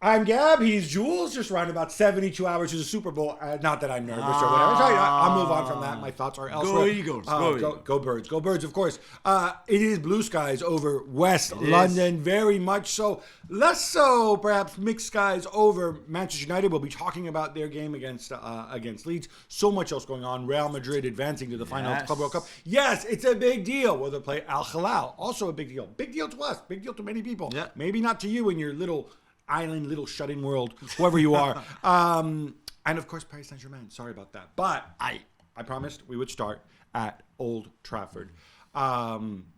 I'm Gab. He's Jules. Just around about 72 hours to the Super Bowl. Not that I'm nervous or whatever. Sorry, I'll move on from that. My thoughts are elsewhere. Go Eagles. Go Birds. Go Birds, of course. It is blue skies over West London. Very much so. Less so, perhaps, mixed skies over Manchester United. We'll be talking about their game against Leeds. So much else going on. Real Madrid advancing to the final of the Club World Cup. Yes, it's a big deal. Will they play Al Hilal? Also a big deal. Big deal to us. Big deal to many people. Yeah. Maybe not to you in your little island, little shut-in world, whoever you are. And of course, Paris Saint-Germain. Sorry about that. But I promised we would start at Old Trafford.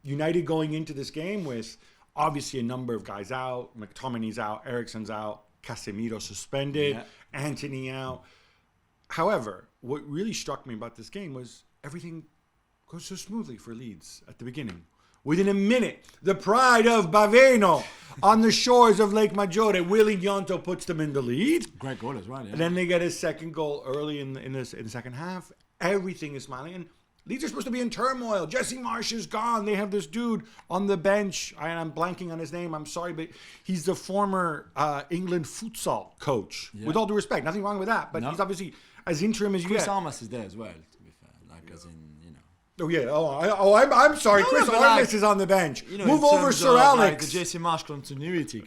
United going into this game with obviously a number of guys out. McTominay's out, Eriksen's out, Casemiro suspended, Antony out. However, what really struck me about this game was everything goes so smoothly for Leeds at the beginning. Within a minute, the pride of Baveno on the shores of Lake Maggiore, Willy Gnonto puts them in the lead. Great goal as well, yeah. And then they get a second goal early in the second half. Everything is smiling. And Leeds are supposed to be in turmoil. Jesse Marsch is gone. They have this dude on the bench. I'm blanking on his name. I'm sorry, but he's the former England futsal coach. Yeah. With all due respect, nothing wrong with that. But he's obviously as interim as you get. Chris Armas is there as well, to be fair. Like, as in, you know. Oh, yeah. I'm sorry. No, Chris Armas is on the bench. You know, move over, Sir Alex. Like the Jesse Marsch continuity.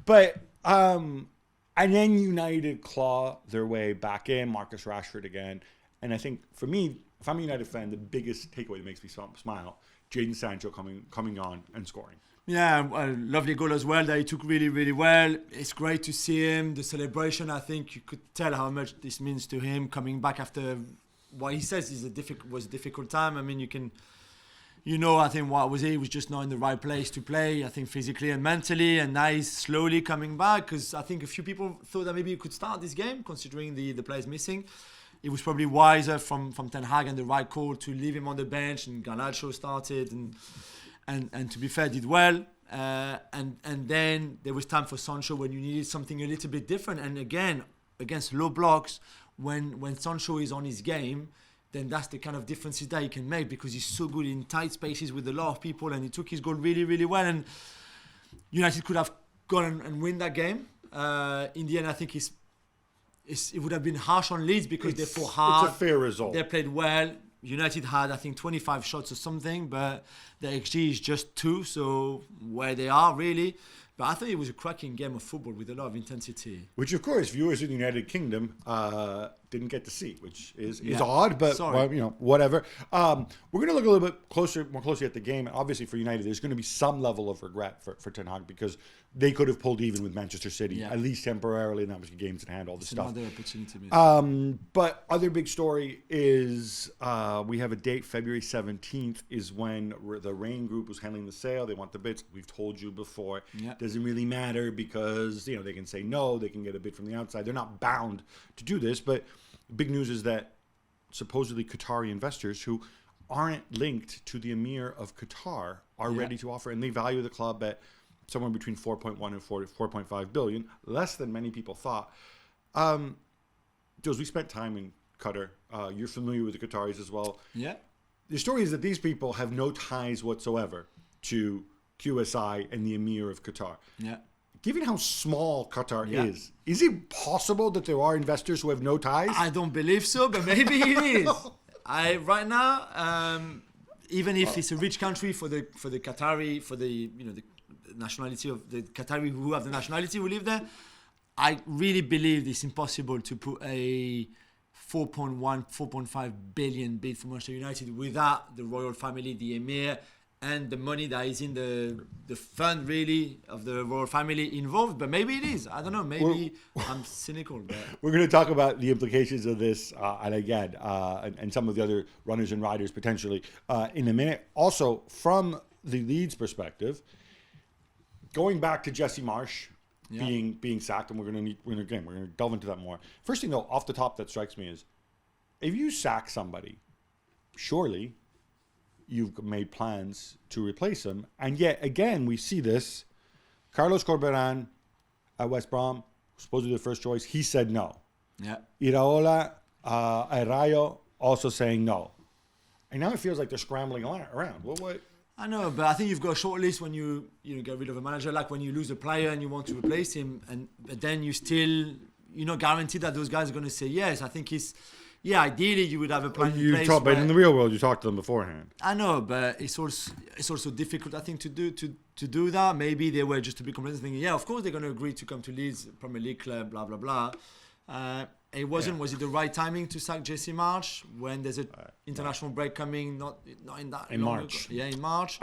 But, and then United claw their way back in. Marcus Rashford again. And I think, for me, if I'm a United fan, the biggest takeaway that makes me smile, Jadon Sancho coming on and scoring. Yeah, a lovely goal as well that he took really, really well. It's great to see him. The celebration, I think you could tell how much this means to him coming back after what he says was a difficult time. I mean, I think he was just not in the right place to play, I think physically and mentally, and now he's slowly coming back because I think a few people thought that maybe he could start this game considering the players missing. It was probably wiser from Ten Hag and the right call to leave him on the bench, and Garnacho started and to be fair did well. And then there was time for Sancho when you needed something a little bit different. And again, against low blocks, when Sancho is on his game, then that's the kind of differences that he can make because he's so good in tight spaces with a lot of people, and he took his goal really, really well. And United could have gone and win that game. In the end, I think it would have been harsh on Leeds because they fought hard. It's a fair result. They played well. United had, I think, 25 shots or something, but the XG is just 2, so where they are, really. But I thought it was a cracking game of football with a lot of intensity. Which, of course, viewers in the United Kingdom didn't get to see, which is odd, but whatever. We're going to look a little bit more closely at the game. Obviously, for United, there's going to be some level of regret for Ten Hag because they could have pulled even with Manchester City, at least temporarily, and obviously games in hand, all this stuff. Another opportunity. But other big story is we have a date, February 17th, is when the Rain Group was handling the sale. They want the bits. We've told you before. Yeah. Doesn't really matter because they can say no, they can get a bid from the outside. They're not bound to do this, but big news is that supposedly Qatari investors who aren't linked to the Emir of Qatar are ready to offer, and they value the club at somewhere between 4.1 and 4.5 billion, less than many people thought. Jules, we spent time in Qatar. You're familiar with the Qataris as well. Yeah. The story is that these people have no ties whatsoever to QSI and the Emir of Qatar. Yeah. Given how small Qatar is it possible that there are investors who have no ties? I don't believe so, but maybe it is. Right now, even if it's a rich country for the Qatari, for the nationality of the Qatari who have the nationality who live there, I really believe it's impossible to put a 4.5 billion bid for Manchester United without the royal family, the Emir, and the money that is in the fund really of the royal family involved. But maybe it is. I don't know. Maybe I'm cynical. But we're going to talk about the implications of this and some of the other runners and riders potentially in a minute. Also, from the Leeds perspective, going back to Jesse Marsch being sacked, and we're going to delve into that more. First thing though, off the top that strikes me is if you sack somebody, surely you've made plans to replace him. And yet, again, we see this. Carlos Corberán at West Brom, supposedly the first choice, he said no. Yeah. Iraola at Rayo also saying no. And now it feels like they're scrambling around. What? I know, but I think you've got a short list when you get rid of a manager, like when you lose a player and you want to replace him, but then you're not guaranteed that those guys are going to say yes. I think ideally you would have a plan in place. But in the real world, you talk to them beforehand. I know, but it's also difficult, I think, to do that. Maybe they were just to be completely thinking, yeah, of course they're going to agree to come to Leeds, Premier League club, blah blah blah. It wasn't. Yeah. Was it the right timing to sack Jesse Marsch when there's an international break coming? Not in March. Yeah, in March.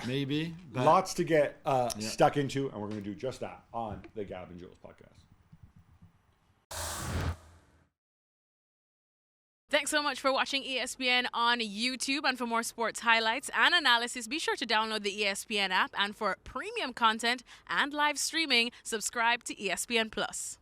Maybe. But lots to get stuck into, and we're going to do just that on the Gab and Juls podcast. Thanks so much for watching ESPN on YouTube. And for more sports highlights and analysis, be sure to download the ESPN app. And for premium content and live streaming, subscribe to ESPN Plus.